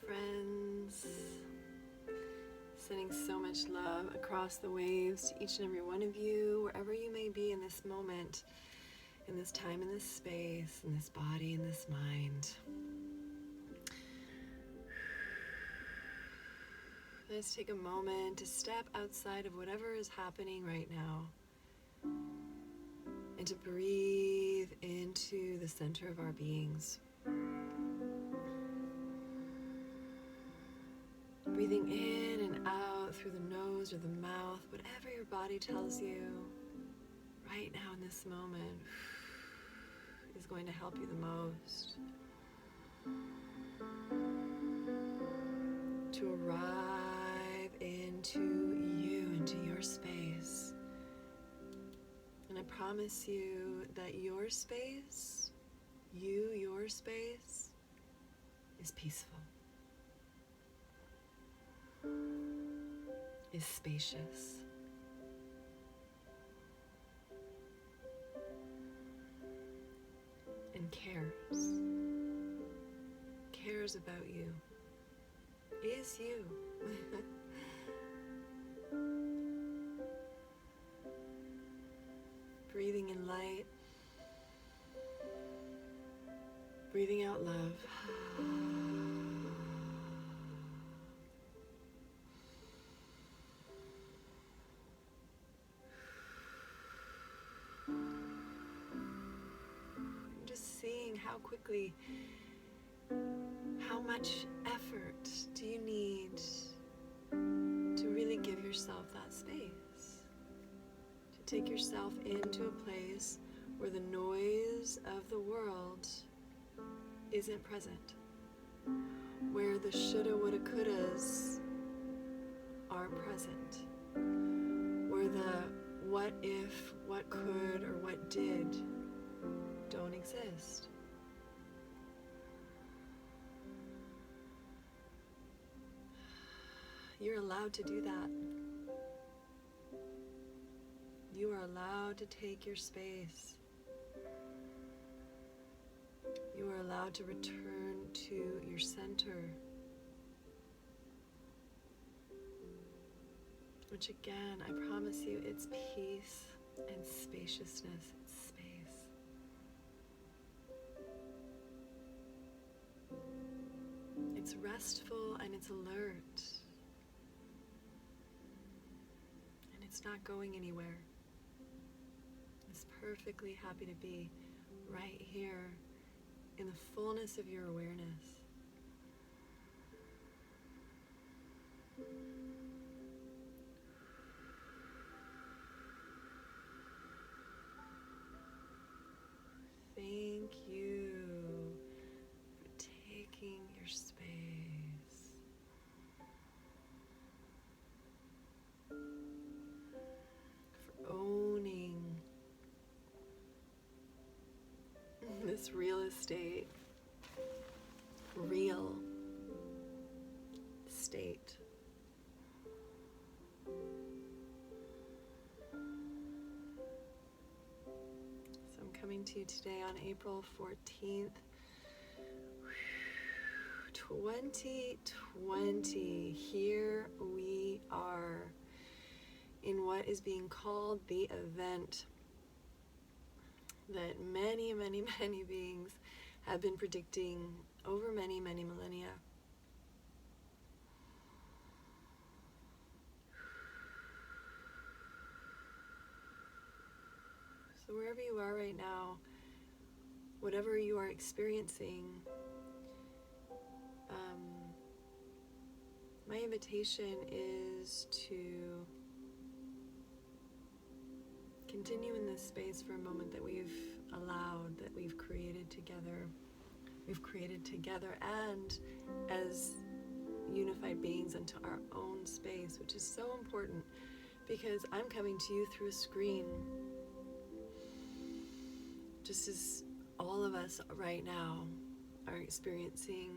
friends. Sending so much love across the waves to each and every one of you, wherever you may be in this moment, in this time, in this space, in this body, in this mind. Let's take a moment to step outside of whatever is happening right now and to breathe into the center of our beings. Breathing in and out through the nose or the mouth, whatever your body tells you right now in this moment is going to help you the most. To arrive into you, into your space. And I promise you that your space, your space, is peaceful, is spacious, and cares about you, is you. Breathing in light, breathing out love. Just seeing how quickly, how much effort do you need to really give yourself that space? To take yourself into a place where the noise of the world isn't present, where the shoulda, woulda, couldas aren't present, where the what if, what could, or what did don't exist. You're allowed to do that. You are allowed to take your space. You are allowed to return to your center, which again, I promise you, it's peace and spaciousness. It's space. It's restful and it's alert. And it's not going anywhere. It's perfectly happy to be right here in the fullness of your awareness. Thank you for taking your space. For owning this real estate, real state. So I'm coming to you today on April 14th, 2020. Here we are in what is being called the event that many, many, many beings have been predicting over many, many millennia. So wherever you are right now, whatever you are experiencing, my invitation is to continue in this space for a moment that we've allowed, that we've created together. We've created together and as unified beings into our own space, which is so important because I'm coming to you through a screen. Just as all of us right now are experiencing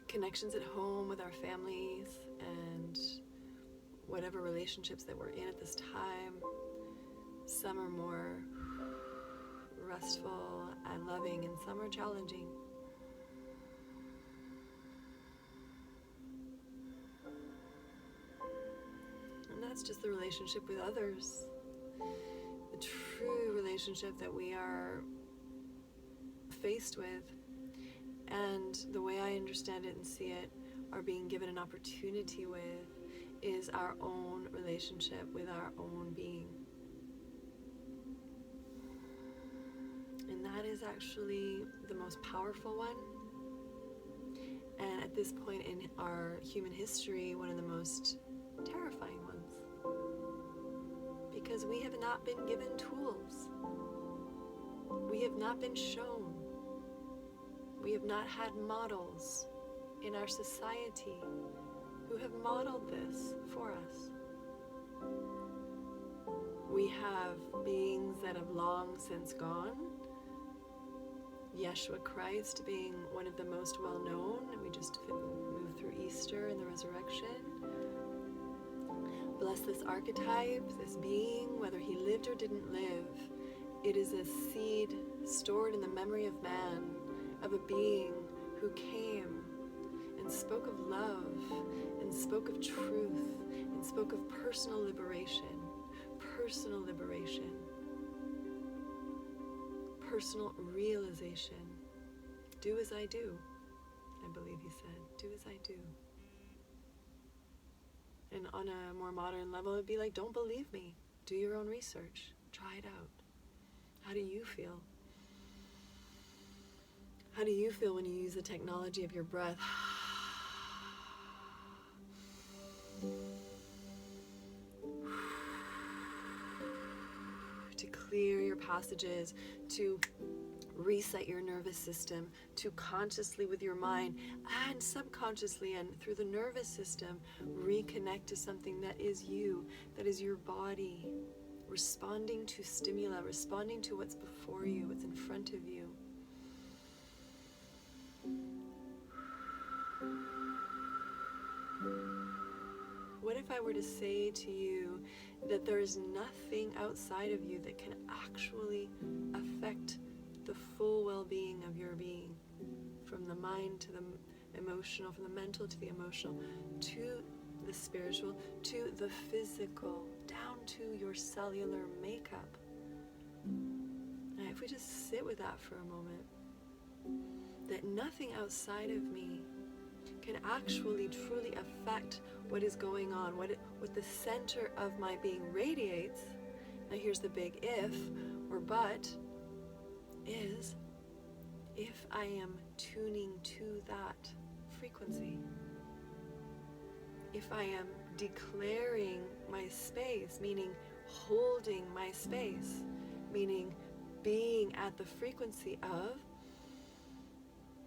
connections at home with our families and whatever relationships that we're in at this time. Some are more restful and loving, and some are challenging. just the relationship with others. The true relationship that we are faced with, and the way I understand it and see it, are being given an opportunity with, is our own relationship with our own being. And that is actually the most powerful one. And at this point in our human history, one of the most terrifying ones. Because we have not been given tools. We have not been shown. We have not had models in our society who have modeled this for us. We have beings that have long since gone. Yeshua Christ being one of the most well-known, and we just moved through Easter and the resurrection. Bless this archetype, this being, whether he lived or didn't live. It is a seed stored in the memory of man, of a being who came and spoke of love, and spoke of truth, and spoke of personal liberation, personal realization. Do as I do, I believe he said. Do as I do. And on a more modern level, it'd be like, don't believe me. Do your own research. Try it out. How do you feel? How do you feel when you use the technology of your breath? To clear your passages, to reset your nervous system, to consciously with your mind and subconsciously and through the nervous system reconnect to something that is you, that is your body, responding to stimuli, responding to what's before you, what's in front of you. What if I were to say to you that there is nothing outside of you that can actually affect the full well-being of your being, from the mind to the emotional, from the mental to the emotional, to the spiritual, to the physical, down to your cellular makeup? Now, if we just sit with that for a moment, that nothing outside of me can actually truly affect what is going on, what the center of my being radiates. Now here's the big if or but, is if I am tuning to that frequency. If I am declaring my space, meaning holding my space, meaning being at the frequency of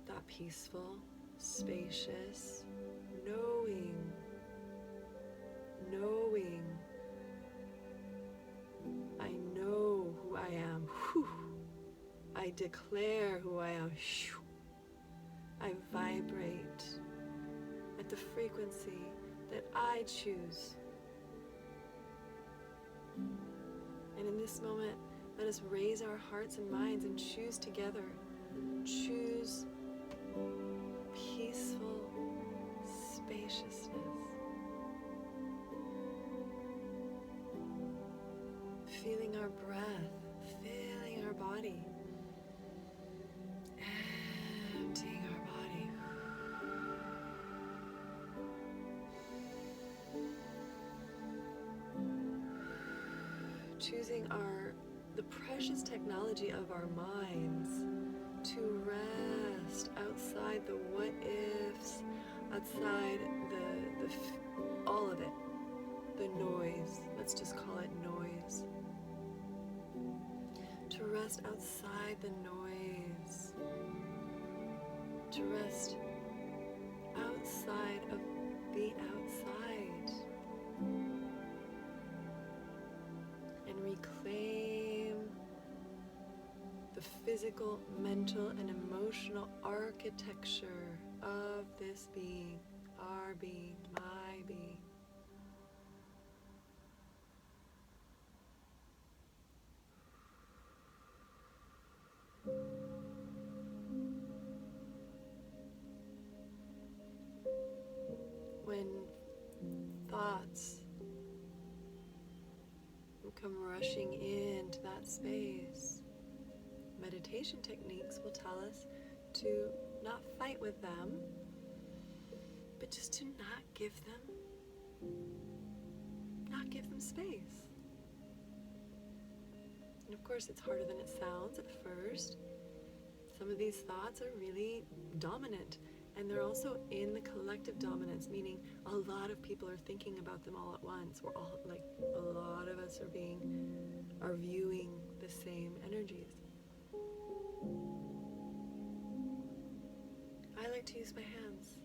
that peaceful, spacious, knowing, I know who I am. Whew. I declare who I am. Whew. I vibrate at the frequency that I choose. And in this moment, let us raise our hearts and minds and choose together. Choose peaceful spaciousness. Feeling our breath, filling our body, emptying our body. Choosing the precious technology of our minds to rest outside the what ifs, outside all of it, the noise. Let's just call it noise. To rest outside the noise. To rest outside of the outside. And reclaim the physical, mental, and emotional architecture of this being, our being, my being. When thoughts come rushing into that space. Meditation techniques will tell us to not fight with them, but just to not give them space. And of course, it's harder than it sounds at first. Some of these thoughts are really dominant, and they're also in the collective dominance, meaning a lot of people are thinking about them all at once. We're all, like, a lot of us are viewing the same energies. I like to use my hands.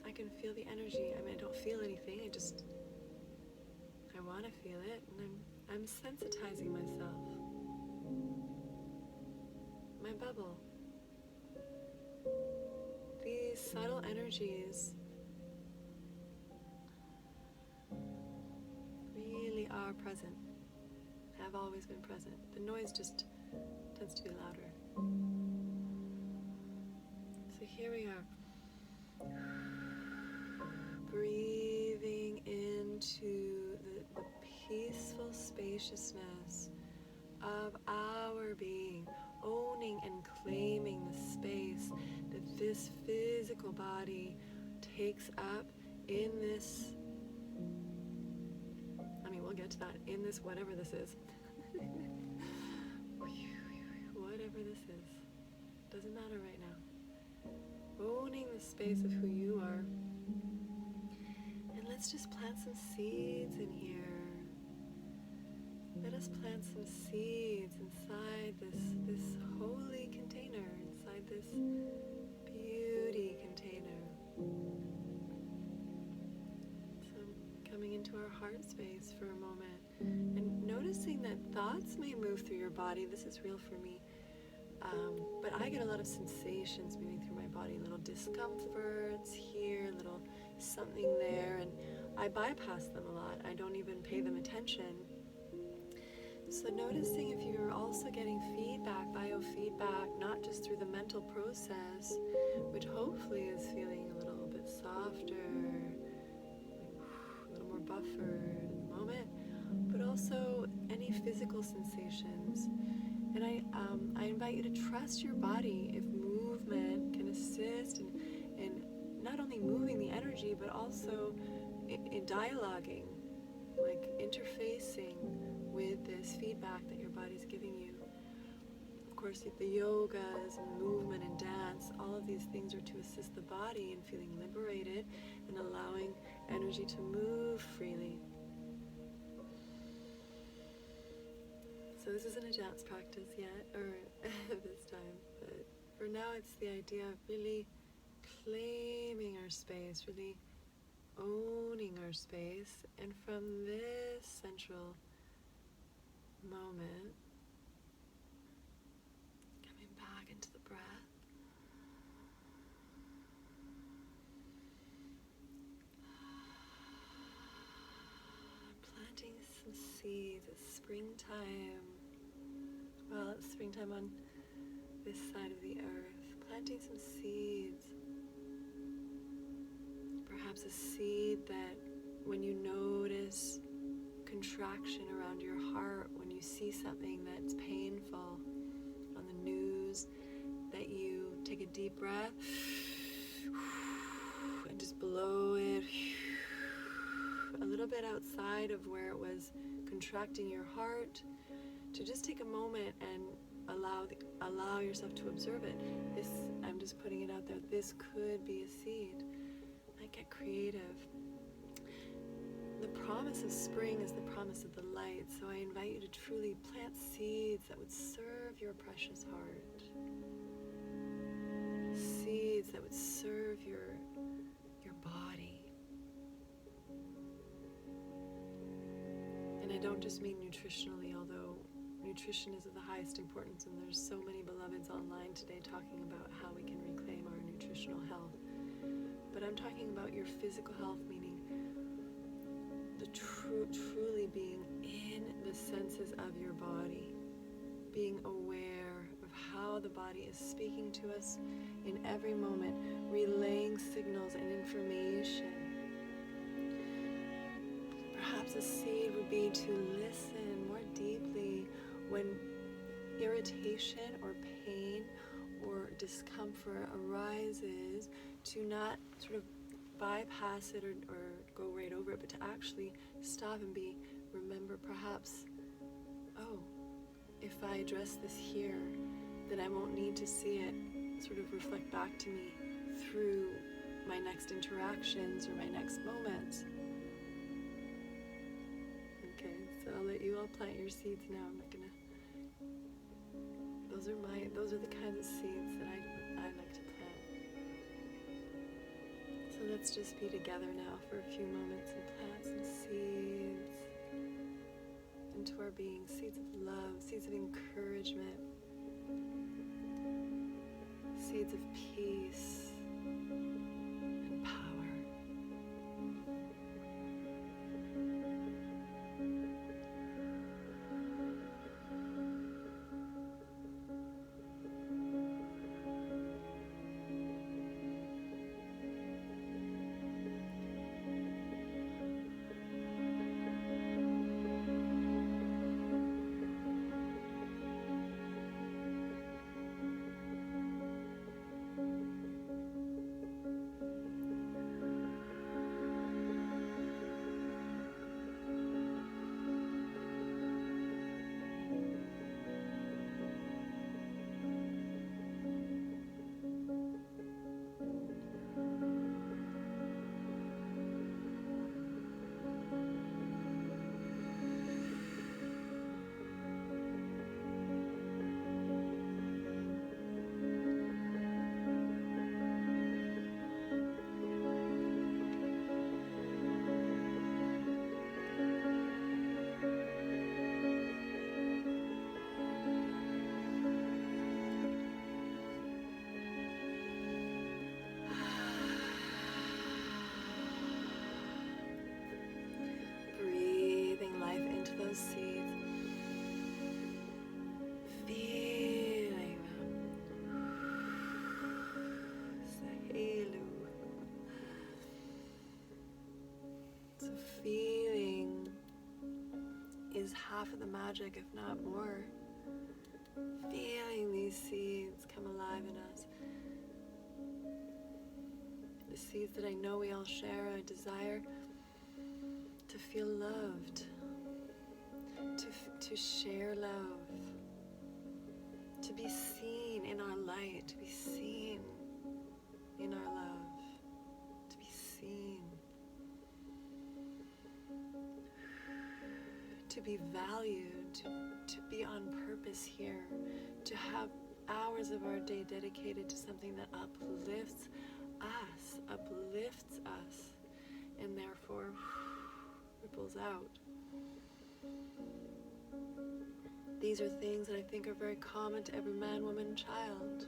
I can feel the energy. I mean, I don't feel anything. I want to feel it, and I'm sensitizing myself. My bubble. These subtle energies really are present, have always been present. The noise just tends to be louder. So here we are, breathing into the peaceful spaciousness of our being, owning and claiming the space that this physical body takes up in this, we'll get to that, in this whatever this is. Whatever this is. Doesn't matter right now. Owning the space of who you are. And let's just plant some seeds in here. Let us plant some seeds inside this holy container, inside this beauty container. So coming into our heart space for a moment and noticing that thoughts may move through your body. This is real for me. But I get a lot of sensations moving through my body, little discomforts here, little something there, and I bypass them a lot. I don't even pay them attention. So noticing if you're also getting feedback, biofeedback, not just through the mental process, which hopefully is feeling a little bit softer, a little more buffered at the moment, but also any physical sensations. And I invite you to trust your body if movement can assist in not only moving the energy, but also in dialoguing, like interfacing with this feedback that your body's giving you. Of course, the yogas and movement and dance, all of these things are to assist the body in feeling liberated and allowing energy to move freely. So this isn't a dance practice yet, or this time, but for now it's the idea of really claiming our space, really owning our space, and from this central moment, coming back into the breath, planting some seeds. It's springtime. Well, it's springtime on this side of the earth. Planting some seeds. Perhaps a seed that when you notice contraction around your heart, when you see something that's painful on the news, that you take a deep breath and just blow it a little bit outside of where it was contracting your heart, to just take a moment and allow yourself to observe it. This, I'm just putting it out there, this could be a seed. Like, get creative. The promise of spring is the promise of the light, so I invite you to truly plant seeds that would serve your precious heart. Seeds that would serve your body. And I don't just mean nutritionally, although nutrition is of the highest importance, and there's so many beloveds online today talking about how we can reclaim our nutritional health. But I'm talking about your physical health, meaning the truly being in the senses of your body, being aware of how the body is speaking to us in every moment, relaying signals and information. Perhaps a seed would be to listen more deeply when irritation or pain or discomfort arises, to not sort of bypass it or go right over it, but to actually stop and remember perhaps, oh, if I address this here, then I won't need to see it sort of reflect back to me through my next interactions or my next moments. Okay, so I'll let you all plant your seeds now. I'm not gonna. Those are the kinds of seeds that I like to plant. So let's just be together now for a few moments and plant some seeds into our being, seeds of love, seeds of encouragement, seeds of peace and power. Seeds, feeling them. Sahelu. So feeling is half of the magic, if not more. Feeling these seeds come alive in us. The seeds that I know we all share, a desire to feel loved. To share love, to be seen in our light, to be seen in our love, to be seen, to be valued, to be on purpose here, to have hours of our day dedicated to something that uplifts us, and therefore ripples out. These are things that I think are very common to every man, woman, and child.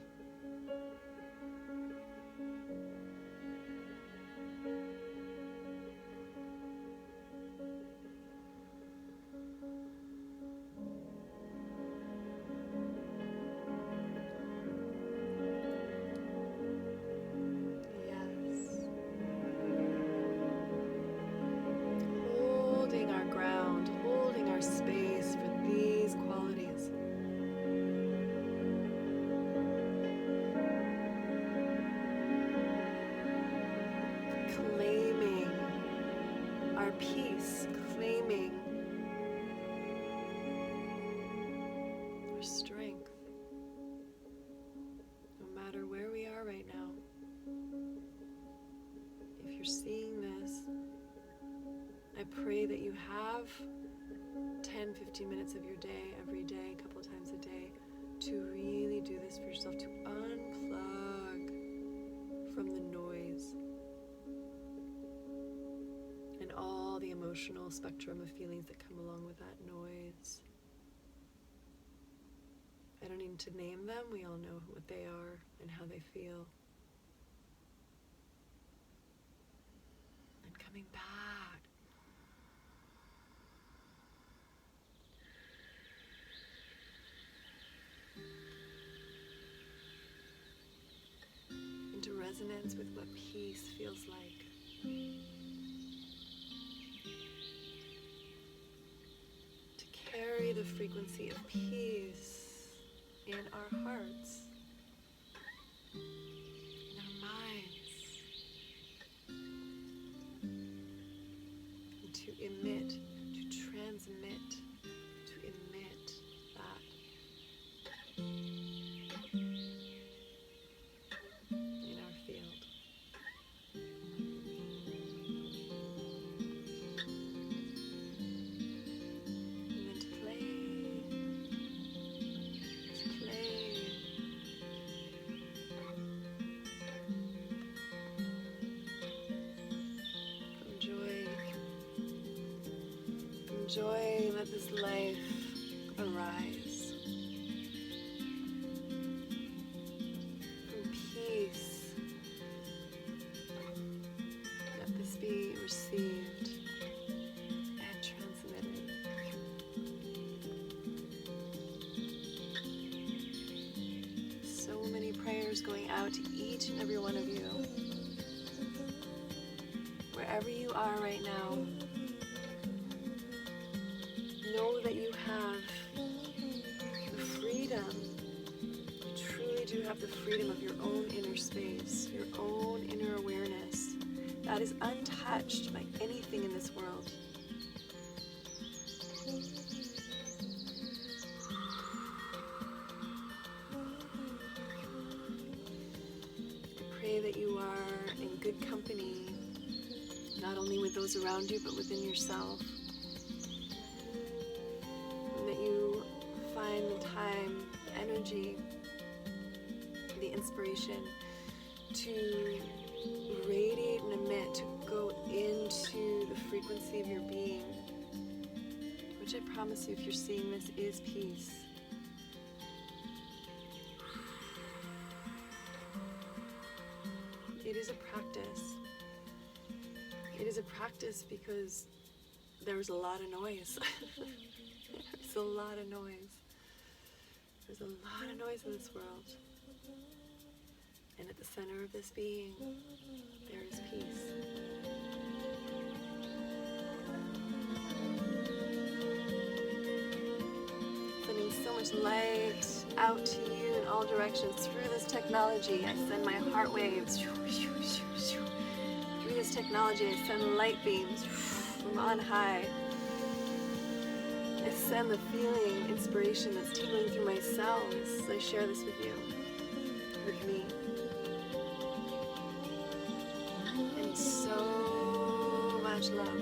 Yes. Holding our ground, holding our space for these qualities. Claiming our peace, claiming our strength, no matter where we are right now. If you're seeing this, I pray that you have 10, 15 minutes of your day, every day, a couple of times a day, to really do this for yourself, to unplug from the noise and all the emotional spectrum of feelings that come along with that noise. I don't need to name them, we all know what they are and how they feel. And coming back. Into resonance with what peace feels like. carry the frequency of peace in our hearts, in our minds, and to emit, to transmit, to emit that in our field. And then to play, enjoy, let this life arise from peace. Let this be received and transmitted. So many prayers going out to each and every one of you. Wherever you are right now, know that you have the freedom, you truly do have the freedom of your own inner space, your own inner awareness that is untouched by anything in this world. I pray that you are in good company, not only with those around you, but within yourself. Find the time, the energy, the inspiration to radiate and emit, to go into the frequency of your being, which I promise you, if you're seeing this, is peace. It is a practice. It is a practice because there's a lot of noise. There's a lot of noise. There's a lot of noise in this world. And at the center of this being, there is peace. Sending so much light out to you in all directions through this technology. I send my heart waves. Through this technology, I send light beams from on high. I send the feeling, inspiration that's tingling through my cells as I share this with you, with me. And so much love.